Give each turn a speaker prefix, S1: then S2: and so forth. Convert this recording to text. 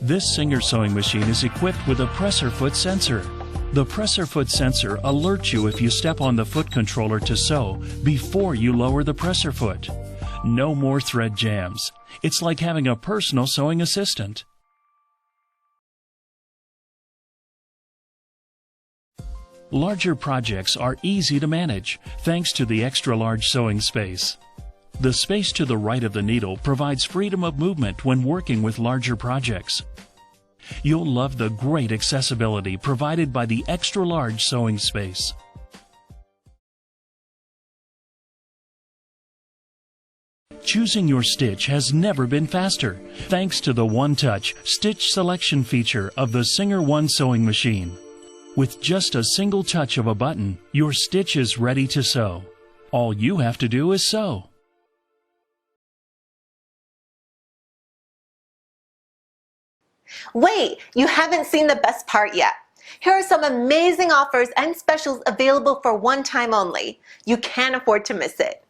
S1: This Singer sewing machine is equipped with a presser foot sensor. The presser foot sensor alerts you if you step on the foot controller to sew before you lower the presser foot. No more thread jams. It's like having a personal sewing assistant. Larger projects are easy to manage thanks to the extra-large sewing space. The space to the right of the needle provides freedom of movement when working with larger projects. You'll love the great accessibility provided by the extra-large sewing space. Choosing your stitch has never been faster thanks to the one-touch stitch selection feature of the Singer One sewing machine. With just a single touch of a button, your stitch is ready to sew. All you have to do is sew.
S2: Wait, you haven't seen the best part yet. Here are some amazing offers and specials available for one time only. You can't afford to miss it.